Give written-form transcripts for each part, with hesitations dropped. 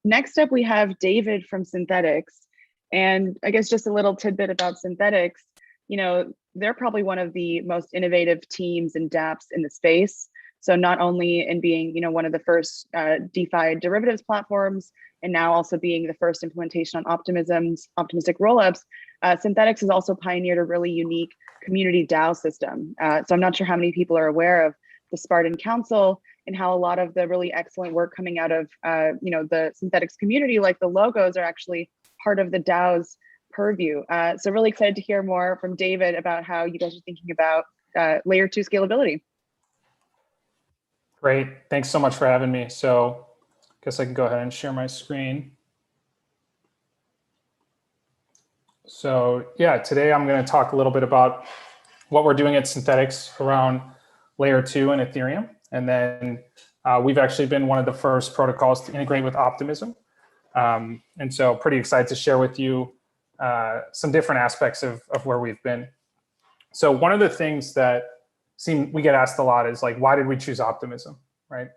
Next up, we have David from Synthetix. And I guess just a little tidbit about Synthetix, they're probably one of the most innovative teams and dApps in the space. So not only in being, one of the first DeFi derivatives platforms, and now also being the first implementation on optimistic rollups, Synthetix has also pioneered a really unique community DAO system. So I'm not sure how many people are aware of the Spartan Council and how a lot of the really excellent work coming out of the Synthetix community, like the logos, are actually part of the DAO's purview. So really excited to hear more from David about how you guys are thinking about layer 2 scalability. Great, thanks so much for having me. So I guess I can go ahead and share my screen. So yeah, today I'm going to talk a little bit about what we're doing at Synthetix around layer 2 and Ethereum. And then we've actually been one of the first protocols to integrate with Optimism. And so pretty excited to share with you some different aspects of where we've been. So one of the things that we get asked a lot is like, why did we choose Optimism, right?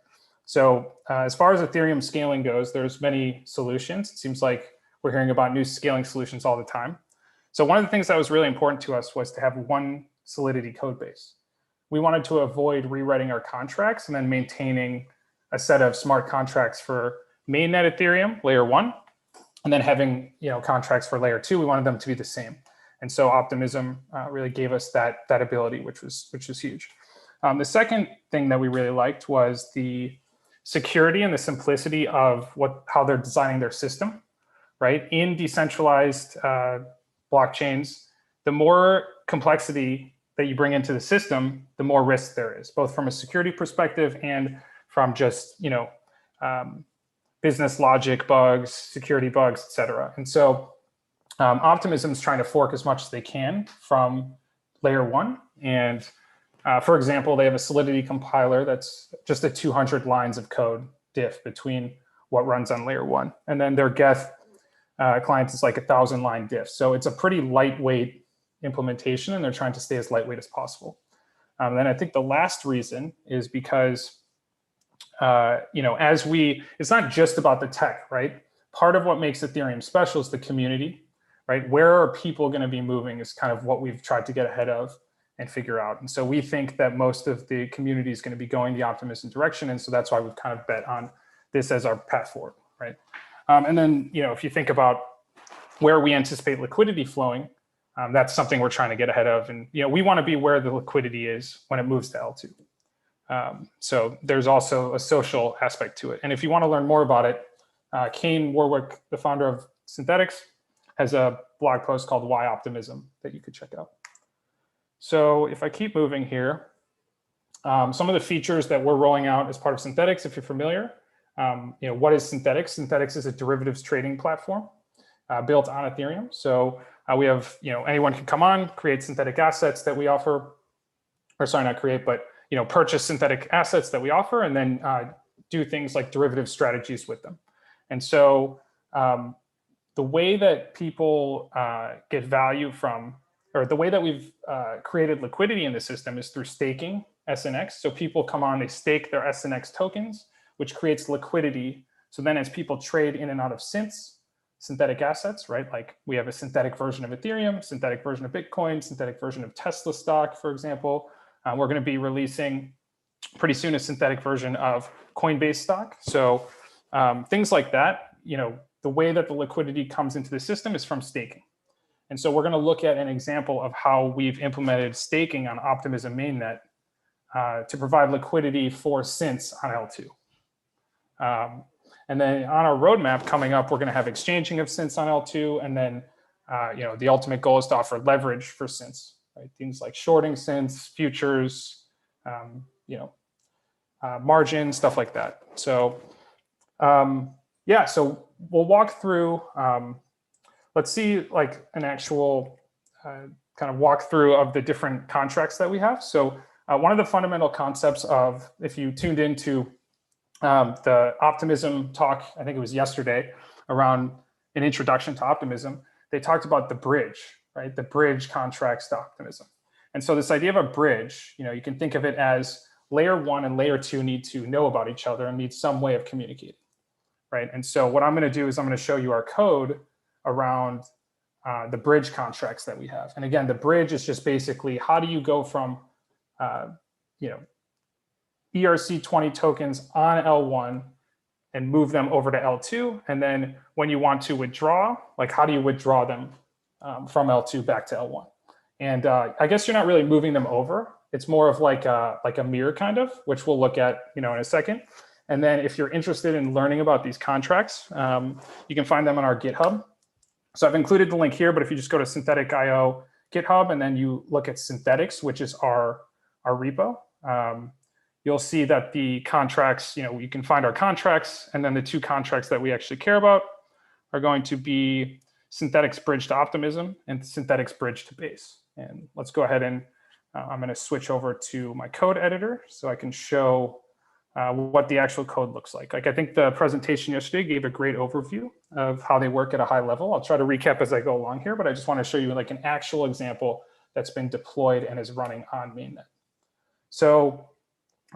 So as far as Ethereum scaling goes, there's many solutions. It seems like we're hearing about new scaling solutions all the time. So one of the things that was really important to us was to have one Solidity code base. We wanted to avoid rewriting our contracts and then maintaining a set of smart contracts for mainnet Ethereum, layer 1, and then having contracts for layer 2. We wanted them to be the same. And so Optimism really gave us that ability, which was huge. The second thing that we really liked was the security and the simplicity of how they're designing their system, right? In decentralized blockchains, the more complexity that you bring into the system, the more risk there is, both from a security perspective and from just business logic bugs, security bugs, et cetera. And so Optimism is trying to fork as much as they can from layer 1. And for example, they have a Solidity compiler that's just a 200 lines of code diff between what runs on layer 1. And then their Geth client is like 1,000-line diff. So it's a pretty lightweight implementation, and they're trying to stay as lightweight as possible. Then I think the last reason is because, it's not just about the tech, right? Part of what makes Ethereum special is the community, right? Where are people going to be moving is kind of what we've tried to get ahead of and figure out. And so we think that most of the community is going to be going the Optimism direction. And so that's why we've kind of bet on this as our path forward, right? And then, if you think about where we anticipate liquidity flowing, that's something we're trying to get ahead of. And we want to be where the liquidity is when it moves to L2. So there's also a social aspect to it. And if you want to learn more about it, Kane Warwick, the founder of Synthetix, has a blog post called Why Optimism that you could check out. So if I keep moving here, some of the features that we're rolling out as part of Synthetix, if you're familiar, what is Synthetix? Synthetix is a derivatives trading platform built on Ethereum. So we have, anyone can come on, create synthetic assets that we offer, or sorry, not create, but purchase synthetic assets that we offer, and then do things like derivative strategies with them. And so the way that people get value from, or the way that we've created liquidity in the system is through staking SNX. So people come on, they stake their SNX tokens, which creates liquidity. So then as people trade in and out of synthetic assets, right? Like we have a synthetic version of Ethereum, synthetic version of Bitcoin, synthetic version of Tesla stock, for example. We're going to be releasing pretty soon a synthetic version of Coinbase stock. So things like that, the way that the liquidity comes into the system is from staking. And so we're going to look at an example of how we've implemented staking on Optimism mainnet to provide liquidity for synths on L2. And then on our roadmap coming up, we're going to have exchanging of synths on L2. And then, the ultimate goal is to offer leverage for synths, right? Things like shorting synths, futures, margin, stuff like that. So, so we'll walk through, let's see like an actual kind of walkthrough of the different contracts that we have. So one of the fundamental concepts of, if you tuned into the Optimism talk, I think it was yesterday, around an introduction to Optimism, they talked about the bridge, right? The bridge contracts to Optimism. And so this idea of a bridge, you can think of it as layer 1 and layer 2 need to know about each other and need some way of communicating, right? And so what I'm going to do is I'm going to show you our code around the bridge contracts that we have. And again, the bridge is just basically how do you go from ERC20 tokens on L1 and move them over to L2. And then when you want to withdraw, like how do you withdraw them from L2 back to L1? And I guess you're not really moving them over. It's more of like a mirror kind of, which we'll look at in a second. And then if you're interested in learning about these contracts, you can find them on our GitHub. So I've included the link here, but if you just go to Synthetix.io GitHub and then you look at Synthetix, which is our repo, you'll see that the contracts, you can find our contracts, and then the two contracts that we actually care about are going to be Synthetix Bridge to Optimism and Synthetix Bridge to Base. And let's go ahead and I'm going to switch over to my code editor so I can show what the actual code looks like. I think the presentation yesterday gave a great overview of how they work at a high level. I'll try to recap as I go along here, but I just want to show you like an actual example that's been deployed and is running on mainnet. So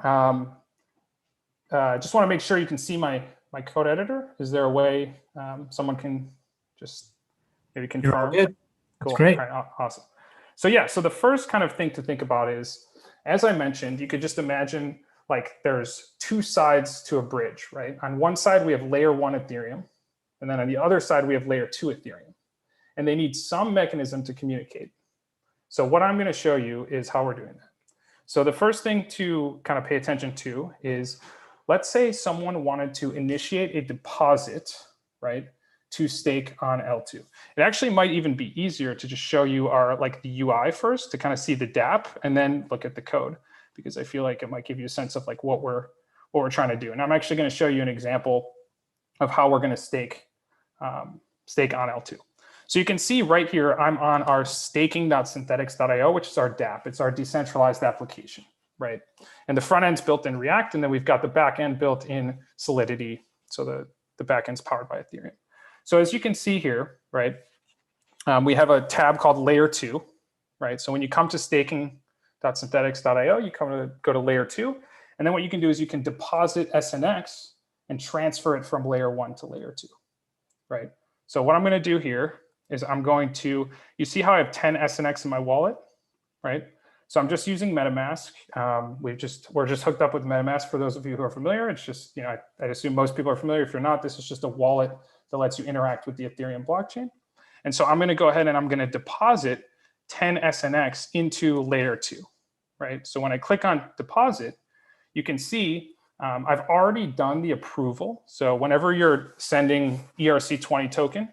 just want to make sure you can see my code editor. Is there a way someone can just maybe confirm? You're all good. Cool. That's great. All right, awesome. So yeah, so the first kind of thing to think about is, as I mentioned, you could just imagine like there's two sides to a bridge, right? On one side, we have layer 1 Ethereum, and then on the other side, we have layer 2 Ethereum. And they need some mechanism to communicate. So what I'm going to show you is how we're doing that. So the first thing to kind of pay attention to is, let's say someone wanted to initiate a deposit, right, to stake on L2. It actually might even be easier to just show you our the UI first to kind of see the dApp and then look at the code, because I feel like it might give you a sense of like what we're trying to do. And I'm actually going to show you an example of how we're going to stake on L2. So you can see right here, I'm on our staking.synthetix.io, which is our dApp. It's our decentralized application, right? And the front end's built in React, and then we've got the back end built in Solidity. So the back end's powered by Ethereum. So as you can see here, right, we have a tab called layer 2, right? So when you come to staking.synthetix.io, you go to layer 2. And then what you can do is you can deposit SNX and transfer it from layer 1 to layer 2, right? So what I'm going to do here is I'm going to, you see how I have 10 SNX in my wallet, right? So I'm just using MetaMask. We're just hooked up with MetaMask for those of you who are familiar. It's just, I assume most people are familiar. If you're not, this is just a wallet that lets you interact with the Ethereum blockchain. And so I'm going to go ahead and I'm going to deposit 10 SNX into layer 2, right? So when I click on deposit, you can see I've already done the approval. So whenever you're sending ERC20 token,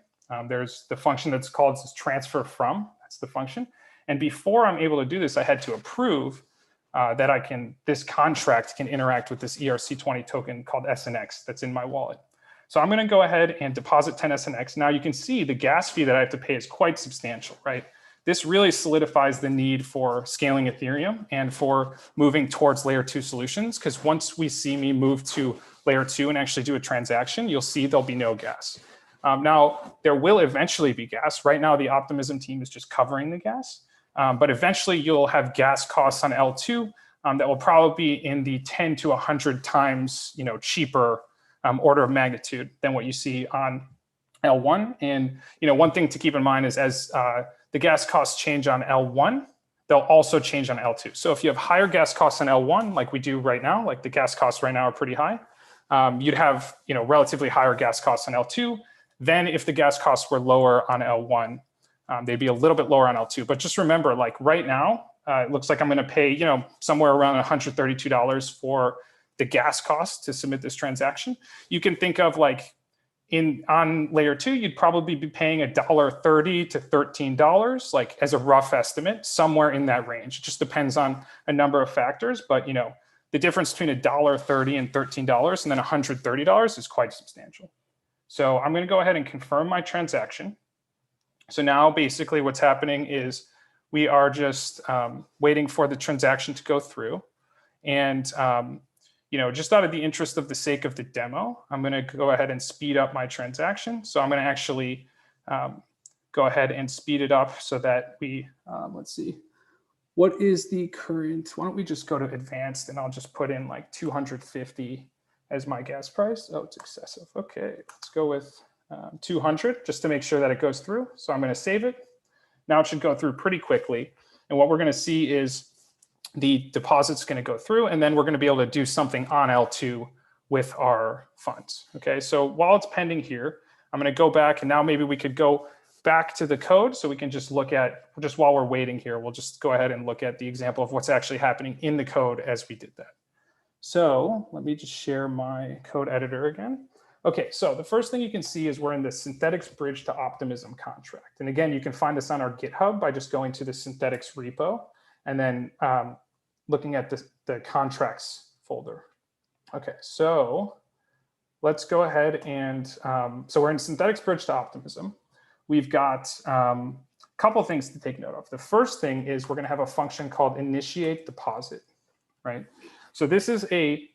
there's the function that's called transfer from. That's the function. And before I'm able to do this, I had to approve that this contract can interact with this ERC20 token called SNX that's in my wallet. So I'm going to go ahead and deposit 10 SNX. Now you can see the gas fee that I have to pay is quite substantial, right? This really solidifies the need for scaling Ethereum and for moving towards layer 2 solutions, because once we see me move to layer 2 and actually do a transaction, you'll see there'll be no gas. Now, there will eventually be gas. Right now, the Optimism team is just covering the gas. But eventually, you'll have gas costs on L2 that will probably be in the 10 to 100 times cheaper order of magnitude than what you see on L1. And one thing to keep in mind is as the gas costs change on L1, they'll also change on L2. So if you have higher gas costs on L1, like we do right now, like the gas costs right now are pretty high, you'd have relatively higher gas costs on L2. Then if the gas costs were lower on L1, they'd be a little bit lower on L2. But just remember, like right now, it looks like I'm going to pay somewhere around $132 for the gas cost to submit this transaction. You can think of like on layer 2, you'd probably be paying $1.30 to $13, like as a rough estimate, somewhere in that range. It just depends on a number of factors, but the difference between $1.30 and $13 and then $130 is quite substantial. So I'm going to go ahead and confirm my transaction. So now basically what's happening is we are just waiting for the transaction to go through. And just out of the interest of the sake of the demo, I'm going to go ahead and speed up my transaction. So I'm going to actually go ahead and speed it up so that we, let's see, what is the current, why don't we just go to advanced and I'll just put in like 250 as my gas price. Oh, it's excessive. Okay, let's go with 200 just to make sure that it goes through. So I'm going to save it. Now it should go through pretty quickly. And what we're going to see is the deposit's going to go through, and then we're going to be able to do something on L2 with our funds. Okay, so while it's pending here, I'm going to go back, and now maybe we could go back to the code so we can just look at, just while we're waiting here, we'll just go ahead and look at the example of what's actually happening in the code as we did that. So let me just share my code editor again. Okay, so the first thing you can see is we're in the Synthetix Bridge to Optimism contract. And again, you can find this on our GitHub by just going to the Synthetix repo and then looking at the contracts folder. Okay, so let's go ahead and, so we're in Synthetix Bridge to Optimism. We've got a couple of things to take note of. The first thing is we're going to have a function called initiate deposit, right? So this is a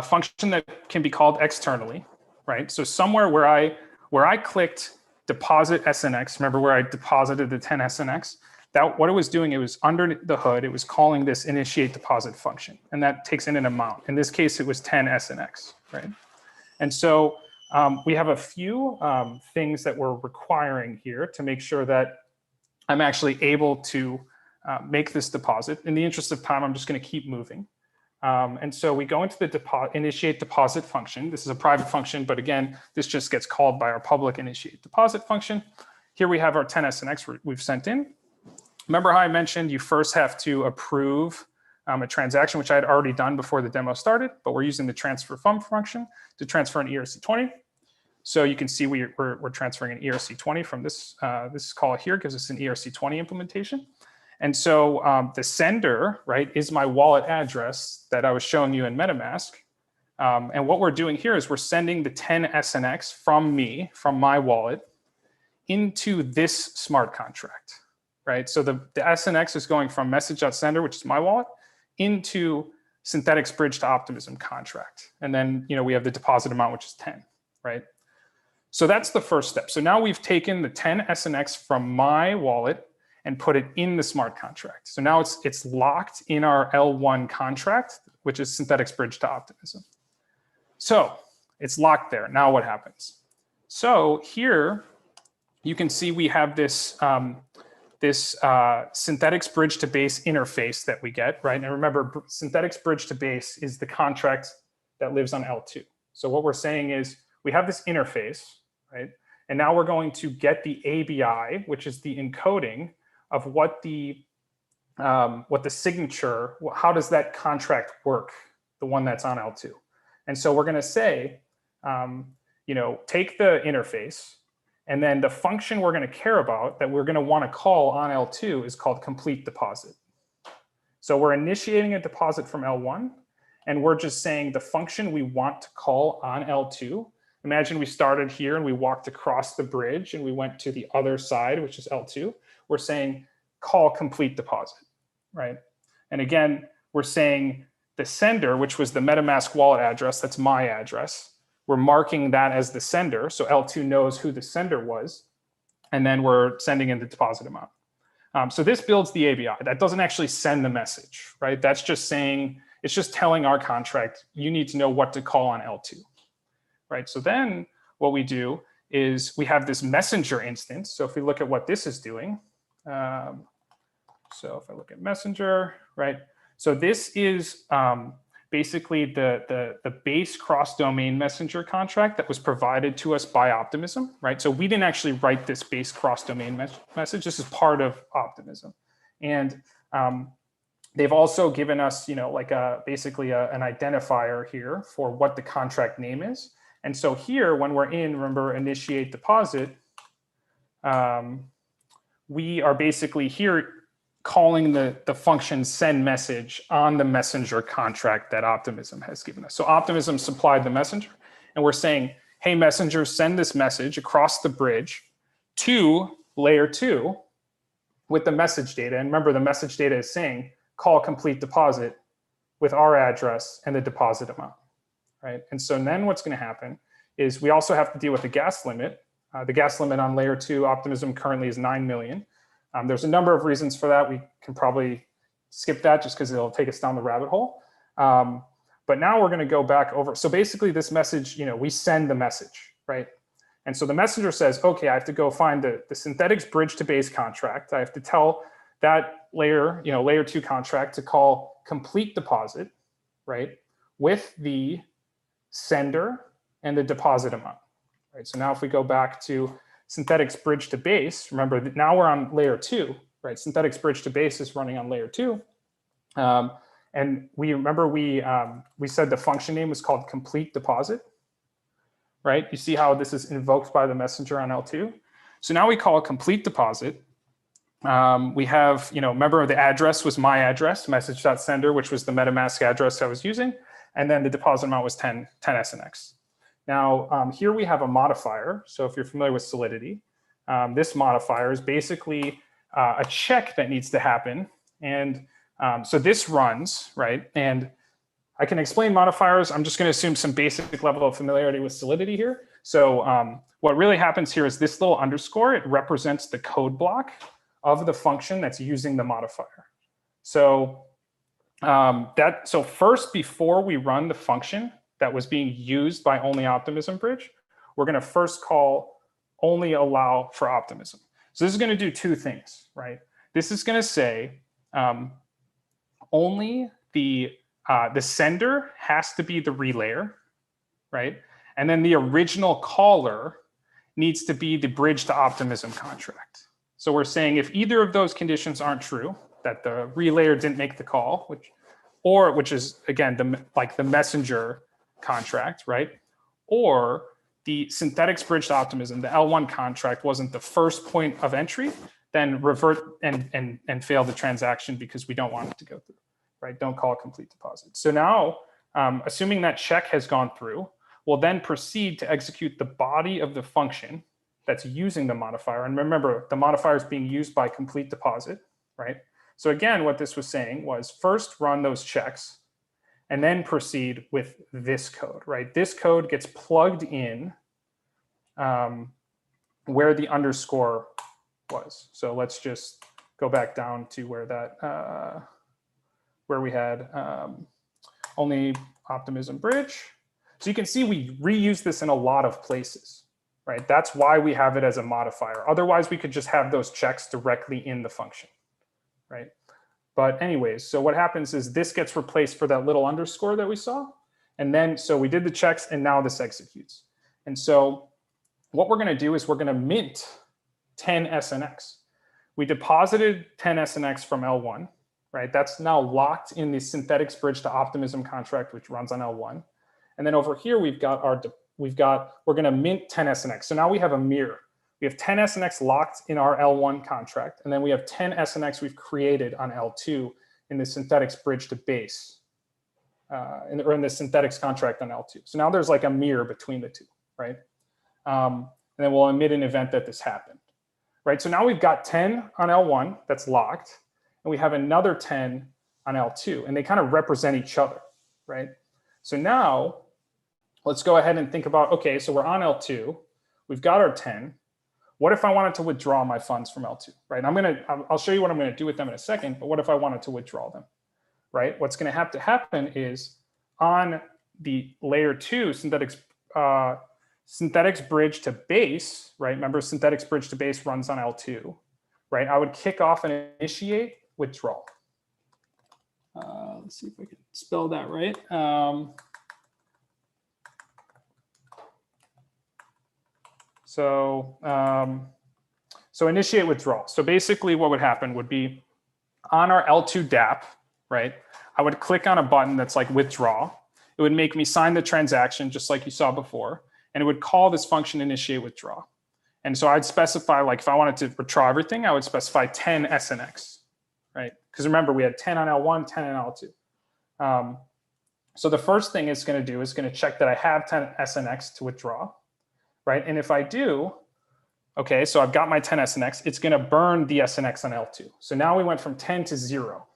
function that can be called externally, right? So somewhere where I clicked deposit SNX, remember where I deposited the 10 SNX? That what it was doing, it was under the hood, it was calling this initiate deposit function, and that takes in an amount. In this case, it was 10 SNX, right? And so we have a few things that we're requiring here to make sure that I'm actually able to make this deposit. In the interest of time, I'm just going to keep moving. And so we go into the initiate deposit function. This is a private function, but again, this just gets called by our public initiate deposit function. Here we have our 10 SNX we've sent in. Remember how I mentioned you first have to approve a transaction, which I had already done before the demo started, but we're using the transfer function to transfer an ERC20. So you can see we're transferring an ERC20 from this call here, gives us an ERC20 implementation. And so the sender, right, is my wallet address that I was showing you in MetaMask. And what we're doing here is we're sending the 10 SNX from me, from my wallet, into this smart contract, right? So the SNX is going from message.sender, which is my wallet, into Synthetix Bridge to Optimism contract. And then we have the deposit amount, which is 10, right? So that's the first step. So now we've taken the 10 SNX from my wallet and put it in the smart contract. So now it's locked in our L1 contract, which is Synthetix Bridge to Optimism. So it's locked there. Now what happens? So here you can see we have this Synthetix Bridge to Base interface that we get, right? And remember, Synthetix Bridge to Base is the contract that lives on L2. So what we're saying is we have this interface, right? And now we're going to get the ABI, which is the encoding of what the signature, how does that contract work, the one that's on L2. And so we're going to say, take the interface, and then the function we're going to care about that we're going to want to call on L2 is called complete deposit. So we're initiating a deposit from L1, and we're just saying the function we want to call on L2. Imagine we started here and we walked across the bridge and we went to the other side, which is L2. We're saying call complete deposit, right? And again, we're saying the sender, which was the MetaMask wallet address, that's my address. We're marking that as the sender, so L2 knows who the sender was, and then we're sending in the deposit amount. So this builds the ABI. That doesn't actually send the message, right? That's just saying, it's just telling our contract, you need to know what to call on L2, right? So then what we do is we have this messenger instance. So if we look at what this is doing, so if I look at messenger, right? So this is basically the base cross-domain messenger contract that was provided to us by Optimism, right? So we didn't actually write this base cross-domain message. This is part of Optimism. And they've also given us, basically an identifier here for what the contract name is. And so here, when we're in, remember, initiate deposit, we are basically here calling the function send message on the messenger contract that Optimism has given us. So Optimism supplied the messenger, and we're saying, hey, messenger, send this message across the bridge to layer 2 with the message data. And remember, the message data is saying, call complete deposit with our address and the deposit amount, right? And so then what's going to happen is we also have to deal with the gas limit. The gas limit on layer 2 Optimism currently is 9 million. There's a number of reasons for that. We can probably skip that just because it'll take us down the rabbit hole. But now we're going to go back over. So basically this message, we send the message, right? And so the messenger says, okay, I have to go find the Synthetix bridge to base contract. I have to tell that layer, layer 2 contract to call complete deposit, right? With the sender and the deposit amount, right? So now if we go back to Synthetix bridge to base, remember that now we're on layer 2, right? Synthetix bridge to base is running on layer 2. And we said the function name was called complete deposit, right? You see how this is invoked by the messenger on L2. So now we call a complete deposit. We have, remember the address was my address, message.sender, which was the MetaMask address I was using. And then the deposit amount was 10 SNX. Now, here we have a modifier. So if you're familiar with Solidity, this modifier is basically a check that needs to happen. And so this runs, right? And I can explain modifiers. I'm just going to assume some basic level of familiarity with Solidity here. So what really happens here is this little underscore, it represents the code block of the function that's using the modifier. So so first, before we run the function that was being used by only optimism bridge, we're going to first call only allow for optimism. So this is going to do two things, right? This is going to say only the sender has to be the relayer, right? And then the original caller needs to be the bridge to optimism contract. So we're saying if either of those conditions aren't true, that the relayer didn't make the call, which is again the messenger contract, right? Or the Synthetix bridge to optimism, the L1 contract wasn't the first point of entry, then revert and fail the transaction because we don't want it to go through, right? Don't call it complete deposit. So now, assuming that check has gone through, we'll then proceed to execute the body of the function that's using the modifier. And remember, the modifier is being used by complete deposit, right? So again, what this was saying was first run those checks and then proceed with this code, right? This code gets plugged in where the underscore was. So let's just go back down to where that, where we had only optimism bridge. So you can see we reuse this in a lot of places, right? That's why we have it as a modifier. Otherwise, we could just have those checks directly in the function, right? But anyways, so what happens is this gets replaced for that little underscore that we saw. And then, so we did the checks and now this executes. And so what we're gonna do is we're gonna mint 10 SNX. We deposited 10 SNX from L1, right? That's now locked in the Synthetix bridge to optimism contract, which runs on L1. And then over here, we're gonna mint 10 SNX. So now we have a mirror. We have 10 SNX locked in our L1 contract, and then we have 10 SNX we've created on L2 in the Synthetix bridge to base, or in the Synthetix contract on L2. So now there's like a mirror between the two, right? And then we'll emit an event that this happened, right? So now we've got 10 on L1 that's locked, and we have another 10 on L2, and they kind of represent each other, right? So now let's go ahead and think about, okay, so we're on L2, we've got our 10. What if I wanted to withdraw my funds from L2, right? I'll show you what I'm gonna do with them in a second, but what if I wanted to withdraw them, right? What's gonna have to happen is on the layer 2 Synthetix bridge to base, right? Remember Synthetix bridge to base runs on L2, right? I would kick off and initiate withdrawal. Let's see if I can spell that right. So initiate withdrawal. So basically what would happen would be on our L2 DApp, right? I would click on a button that's like withdraw. It would make me sign the transaction just like you saw before. And it would call this function initiate withdraw. And so I'd specify, like if I wanted to withdraw everything, I would specify 10 SNX, right? Because remember we had 10 on L1, 10 on L2. So the first thing it's gonna do is gonna check that I have 10 SNX to withdraw. Right, and if I do, okay, so I've got my 10 SNX, it's gonna burn the SNX on L2. So now we went from 10 to 0,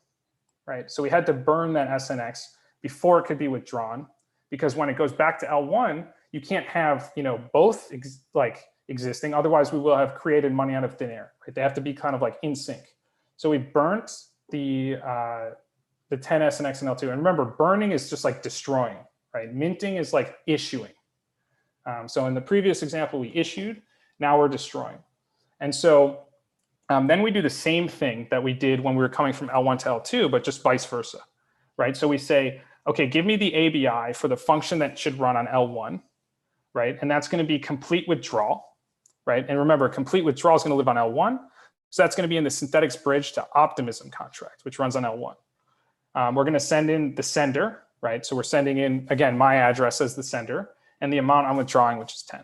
right? So we had to burn that SNX before it could be withdrawn, because when it goes back to L1, you can't have both existing, otherwise we will have created money out of thin air, right? They have to be kind of like in sync. So we burnt the the 10 SNX and L2. And remember, burning is just like destroying, right? Minting is like issuing. So in the previous example, we issued, now we're destroying. And so then we do the same thing that we did when we were coming from L1 to L2, but just vice versa, right? So we say, okay, give me the ABI for the function that should run on L1, right? And that's going to be complete withdrawal, right? And remember, complete withdrawal is going to live on L1. So that's going to be in the Synthetix bridge to Optimism contract, which runs on L1. We're going to send in the sender, right? So we're sending in, again, my address as the sender and the amount I'm withdrawing, which is 10.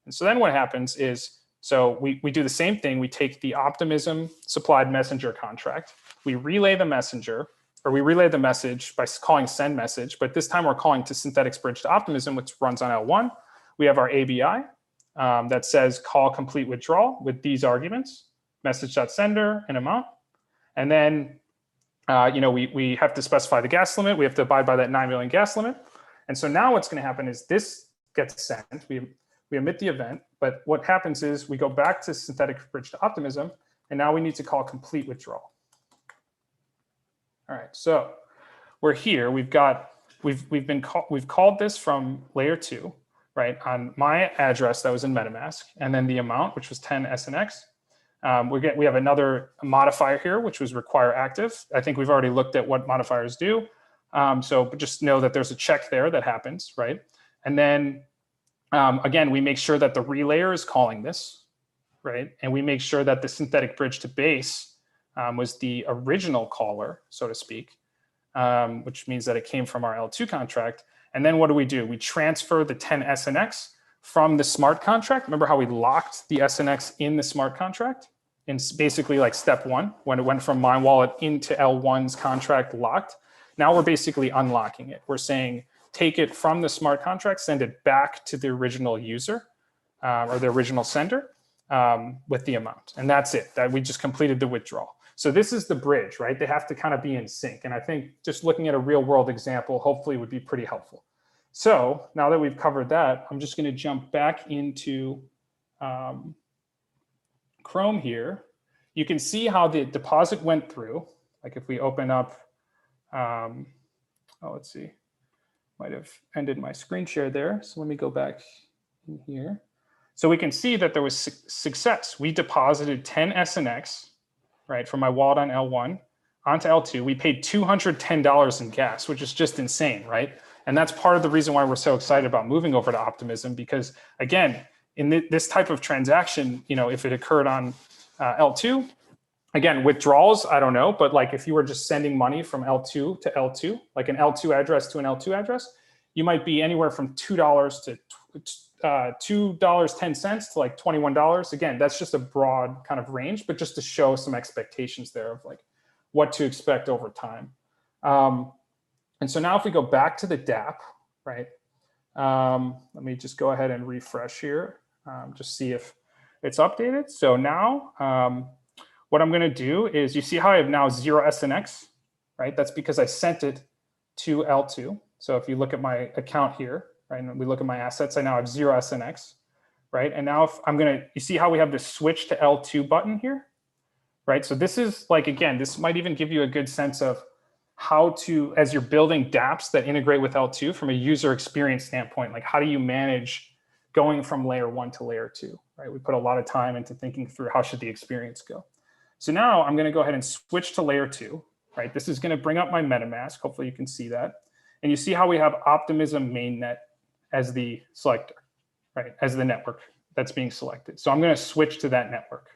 And so then what happens is, so we do the same thing. We take the Optimism supplied messenger contract. We relay the messenger, or we relay the message by calling send message. But this time we're calling to Synthetix bridge to Optimism, which runs on L1. We have our ABI that says call complete withdrawal with these arguments, message.sender and amount. And then we have to specify the gas limit. We have to abide by that 9 million gas limit. And so now what's going to happen is this gets sent. We emit the event, but what happens is we go back to Synthetix bridge to Optimism, and now we need to call complete withdrawal. All right, so we're here. We've called this from layer 2, right, on my address that was in MetaMask, and then the amount, which was 10 SNX. We have another modifier here, which was require active. I think we've already looked at what modifiers do. So just know that there's a check there that happens, right? And then again, we make sure that the relayer is calling this, right? And we make sure that the synthetic bridge to base was the original caller, so to speak, which means that it came from our L2 contract. And then what do? We transfer the 10 SNX from the smart contract. Remember how we locked the SNX in the smart contract? In basically like step 1, when it went from my wallet into L1's contract locked. Now we're basically unlocking it. We're saying, take it from the smart contract, send it back to the original user or the original sender with the amount. And that's it, that we just completed the withdrawal. So this is the bridge, right? They have to kind of be in sync. And I think just looking at a real world example, hopefully would be pretty helpful. So now that we've covered that, I'm just going to jump back into Chrome here. You can see how the deposit went through. Like if we open up, let's see. Might have ended my screen share there. So let me go back in here. So we can see that there was success. We deposited 10 SNX, right, from my wallet on L1 onto L2. We paid $210 in gas, which is just insane, right? And that's part of the reason why we're so excited about moving over to Optimism, because again, in this type of transaction, if it occurred on L2, again, withdrawals, I don't know, but like if you were just sending money from L2 to L2, like an L2 address to an L2 address, you might be anywhere from $2 to $2.10 to like $21. Again, that's just a broad kind of range, but just to show some expectations there of like what to expect over time. And so now if we go back to the DApp, right? Let me just go ahead and refresh here, just see if it's updated. So now, what I'm going to do is, you see how I have now 0 SNX, right? That's because I sent it to L2. So if you look at my account here, right, and we look at my assets, I now have 0 SNX, right? And now if I'm going to, you see how we have this switch to L2 button here, right? So this is like, again, this might even give you a good sense of how to, as you're building dApps that integrate with L2 from a user experience standpoint, like how do you manage going from layer 1 to layer 2, right? We put a lot of time into thinking through how should the experience go. So now I'm going to go ahead and switch to layer 2, right? This is going to bring up my MetaMask. Hopefully you can see that. And you see how we have Optimism mainnet as the selector, right? As the network that's being selected. So I'm going to switch to that network.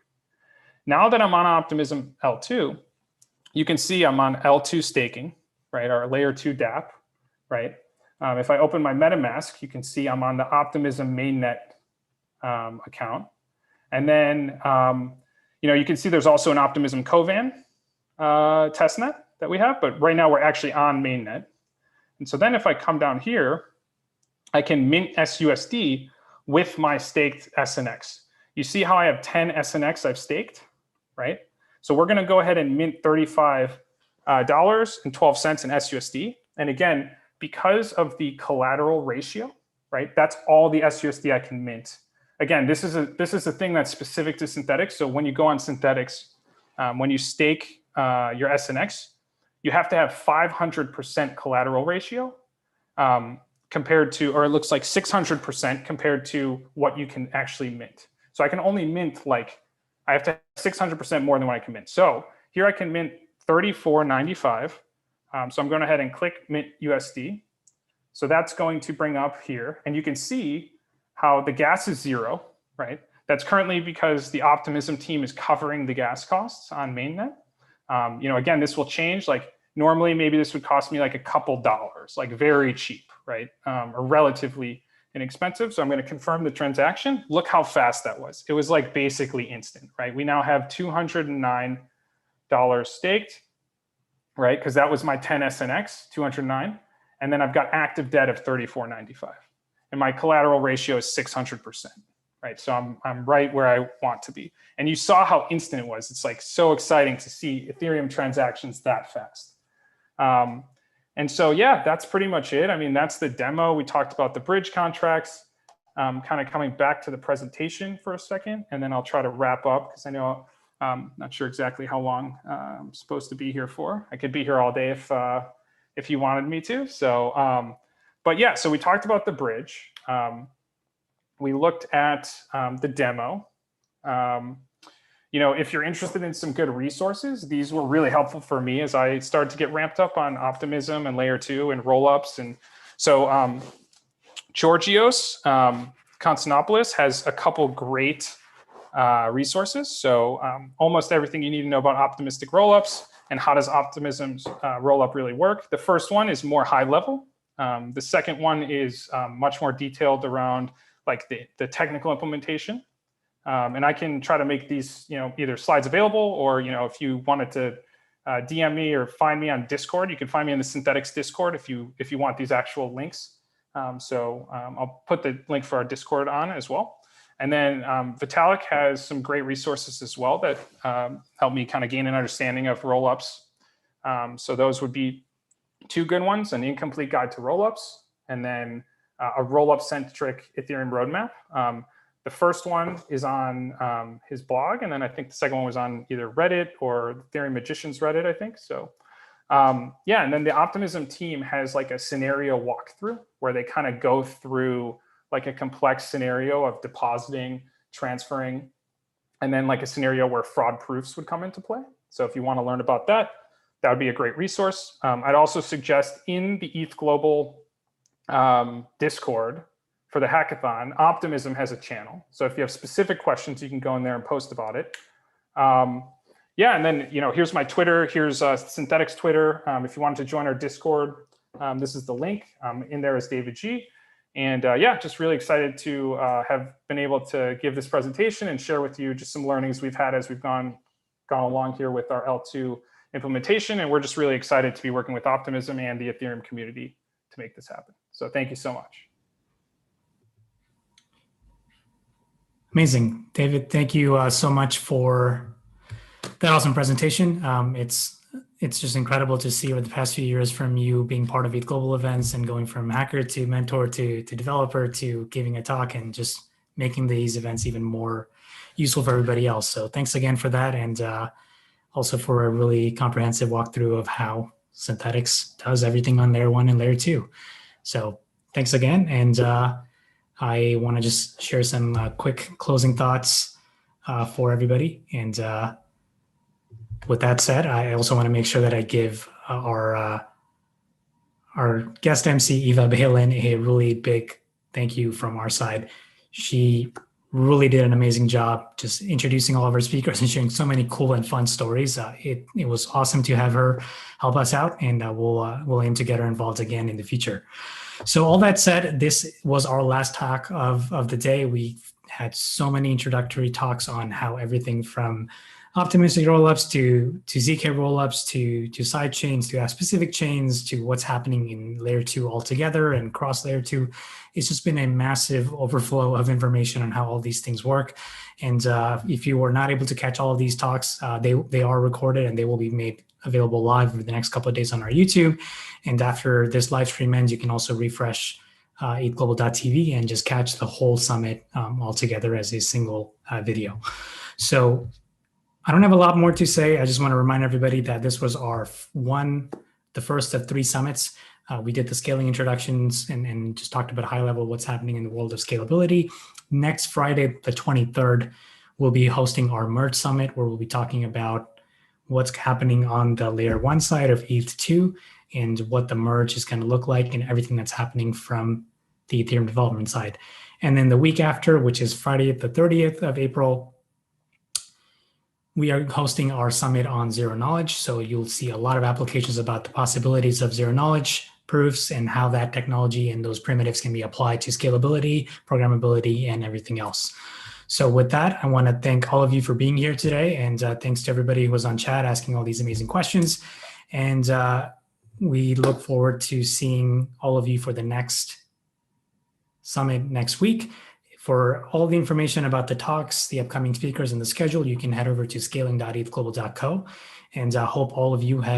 Now that I'm on Optimism L2, you can see I'm on L2 staking, right? Our layer 2 dApp, right? If I open my MetaMask, you can see I'm on the Optimism mainnet account. And then, you can see there's also an Optimism Covan testnet that we have, but right now we're actually on mainnet. And so then if I come down here, I can mint SUSD with my staked SNX. You see how I have 10 SNX I've staked, right? So we're going to go ahead and mint $35.12 in SUSD. And again, because of the collateral ratio, right? That's all the SUSD I can mint. Again, this is a thing that's specific to Synthetix. So when you go on Synthetix, when you stake your SNX, you have to have 500% collateral ratio compared to, or it looks like 600% compared to what you can actually mint. So I can only mint like, I have to have 600% more than what I can mint. So here I can mint 34.95. So I'm going ahead and click mint USD. So that's going to bring up here, and you can see how the gas is 0, right? That's currently because the Optimism team is covering the gas costs on mainnet. Again, this will change. Like normally, maybe this would cost me like a couple dollars, like very cheap, right? Or relatively inexpensive. So I'm going to confirm the transaction. Look how fast that was. It was like basically instant, right? We now have $209 staked, right? Because that was my 10 SNX, 209. And then I've got active debt of 34.95. And my collateral ratio is 600%, right? So I'm right where I want to be. And you saw how instant it was. It's like so exciting to see Ethereum transactions that fast. And so, yeah, that's pretty much it. I mean, that's the demo. We talked about the bridge contracts, kind of coming back to the presentation for a second, and then I'll try to wrap up because I know not sure exactly how long I'm supposed to be here for. I could be here all day if you wanted me to. So, but yeah, so we talked about the bridge. We looked at the demo. If you're interested in some good resources, these were really helpful for me as I started to get ramped up on Optimism and Layer 2 and rollups. And so Georgios Konstantinopoulos has a couple great resources. So almost everything you need to know about optimistic rollups and how does Optimism's rollup really work. The first one is more high level. The second one is much more detailed around like the technical implementation. And I can try to make these, either slides available or, if you wanted to DM me or find me on Discord, you can find me in the Synthetix Discord if you want these actual links. I'll put the link for our Discord on as well. And then Vitalik has some great resources as well that help me kind of gain an understanding of rollups. So those would be two good ones: an incomplete guide to rollups, and then a rollup-centric Ethereum roadmap. The first one is on his blog, and then I think the second one was on either Reddit or Ethereum Magicians Reddit, I think. So yeah, and then the Optimism team has like a scenario walkthrough where they kind of go through like a complex scenario of depositing, transferring, and then like a scenario where fraud proofs would come into play. So if you want to learn about that, that would be a great resource. I'd also suggest in the ETHGlobal Discord for the hackathon, Optimism has a channel. So if you have specific questions, you can go in there and post about it. Yeah, and then here's my Twitter. Here's Synthetix Twitter. If you wanted to join our Discord, this is the link. In there is David G. And yeah, just really excited to have been able to give this presentation and share with you just some learnings we've had as we've gone along here with our L2 implementation. And we're just really excited to be working with Optimism and the Ethereum community to make this happen. So thank you so much. Amazing. David, thank you so much for that awesome presentation. It's just incredible to see over the past few years from you being part of ETHGlobal events and going from hacker to mentor to developer to giving a talk and just making these events even more useful for everybody else. So thanks again for that, and also for a really comprehensive walkthrough of how Synthetix does everything on Layer 1 and Layer 2. So thanks again, and I want to just share some quick closing thoughts for everybody. And with that said, I also want to make sure that I give our guest MC, Eva Balin, a really big thank you from our side. She really did an amazing job just introducing all of our speakers and sharing so many cool and fun stories. It was awesome to have her help us out, and we'll aim to get her involved again in the future. So all that said, this was our last talk of the day. We had so many introductory talks on how everything from optimistic rollups to ZK rollups to side chains to specific chains to what's happening in Layer 2 altogether and cross Layer 2. It's just been a massive overflow of information on how all these things work. And if you were not able to catch all of these talks, they are recorded and they will be made available live over the next couple of days on our YouTube. And after this live stream ends, you can also refresh ETHGlobal.tv and just catch the whole summit all together as a single video. So I don't have a lot more to say. I just want to remind everybody that this was the first of 3 summits. We did the scaling introductions and just talked about high level what's happening in the world of scalability. Next Friday, the 23rd, we'll be hosting our merge summit, where we'll be talking about what's happening on the layer 1 side of ETH2 and what the merge is going to look like and everything that's happening from the Ethereum development side. And then the week after, which is Friday, the 30th of April, we are hosting our summit on zero knowledge. So you'll see a lot of applications about the possibilities of zero knowledge proofs and how that technology and those primitives can be applied to scalability, programmability, and everything else. So with that, I want to thank all of you for being here today. And thanks to everybody who was on chat asking all these amazing questions. And we look forward to seeing all of you for the next summit next week. For all the information about the talks, the upcoming speakers, and the schedule, you can head over to scaling.ethglobal.co. And I hope all of you have